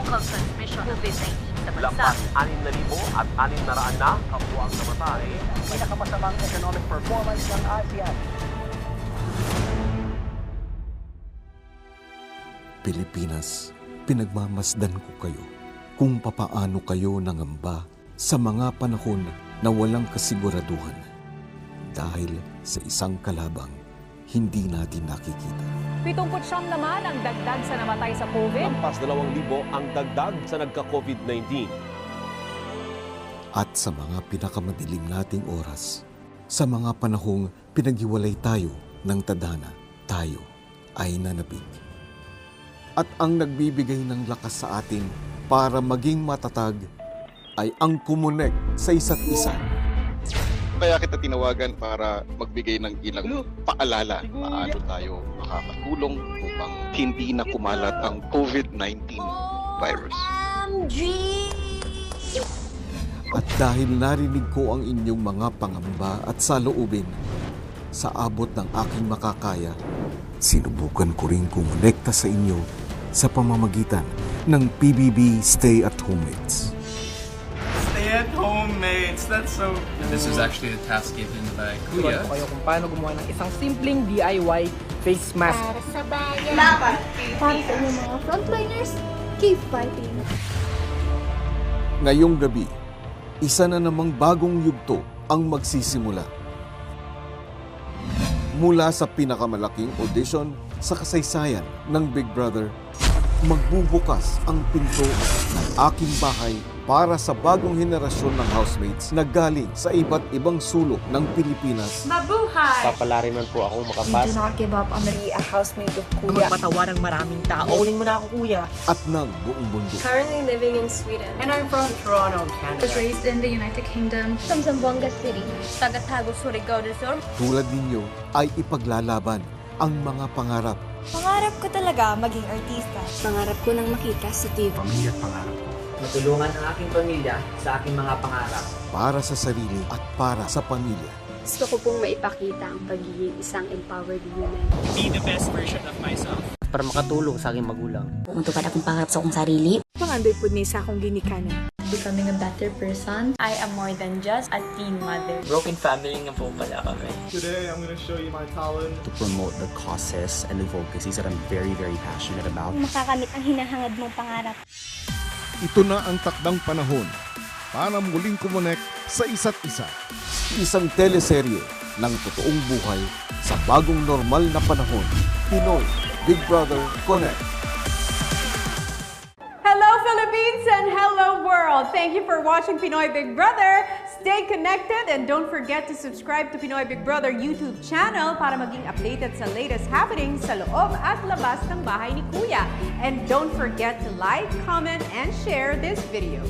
local transmission ng COVID-19 sa bansa. Lampas 6,000 at 600 na kabuang namatay. Pinakamasamang economic performance ng ASEAN. Pilipinas, pinagmamasdan ko kayo kung papaano kayo nangamba sa mga panahon na walang kasiguraduhan dahil sa isang kalabang hindi natin nakikita. 79 naman ang dagdag sa namatay sa COVID. Lampas 2,000 ang dagdag sa nagka-COVID-19. At sa mga pinakamadilim nating oras, sa mga panahong pinaghiwalay tayo ng tadhana, tayo ay nanabig. At ang nagbibigay ng lakas sa atin para maging matatag ay ang kumonek sa isa't isa. Kaya kita tinawagan para magbigay ng ilang paalala paano tayo makakatulong upang hindi na kumalat ang COVID-19 virus. At dahil narinig ko ang inyong mga pangamba at saloobin, sa abot ng aking makakaya, sinubukan ko rin kumonekta sa inyo sa pamamagitan ng PBB Stay at Home Mates. Stay at home, mates. That's so... This is actually a task given by Kuya. Turuan ko kayo kung paano gumawa ng isang simpleng DIY face mask. Para sa bayan. Para sa inyong mga frontliners, keep fighting. Ngayong gabi, isa na namang bagong yugto ang magsisimula. Mula sa pinakamalaking audition sa kasaysayan ng Big Brother, magbubukas ang pinto ng aking bahay para sa bagong henerasyon ng housemates na galing sa iba't ibang sulok ng Pilipinas. Mabuhay! Papalariman po ako We makapas. do not give up on the housemate of Kuya. Magpatawa ng maraming tao. Uling mo na ako, Kuya. At ng buong mundo. Currently living in Sweden. And I'm from Toronto, Canada. Raised in the United Kingdom. From Zamboanga City. Taga-Tago, Surigao del Sur. Tulad ninyo ay ipaglalaban ang mga pangarap. Pangarap ko talaga maging artista. Pangarap ko nang makita sa TV. Pamilya at pangarap ko. Matulungan ang aking pamilya sa aking mga pangarap. Para sa sarili at para sa pamilya. Gusto ko pong maipakita ang pagiging isang empowered woman. Be the best version of myself. Para makatulong sa aking magulang. Matupad akong pangarap sa akong sarili. Pangandoy po ni sa akong ginikanan. Becoming a better person. I am more than just a teen mother. Broken family nga po pala kami. Today, I'm going to show you my talent. To promote the causes and advocacies that I'm very, very passionate about. Makakamit ang hinahangad mong pangarap. Ito na ang takdang panahon para muling kumonek sa isa't isa. Isang teleserye ng totoong buhay sa bagong normal na panahon. Pinoy Big Brother Connect. Hello Philippines and hello world! Thank you for watching Pinoy Big Brother. Stay connected and don't forget to subscribe to Pinoy Big Brother YouTube channel para maging updated sa latest happenings sa loob at labas ng bahay ni Kuya. And don't forget to like, comment, and share this video.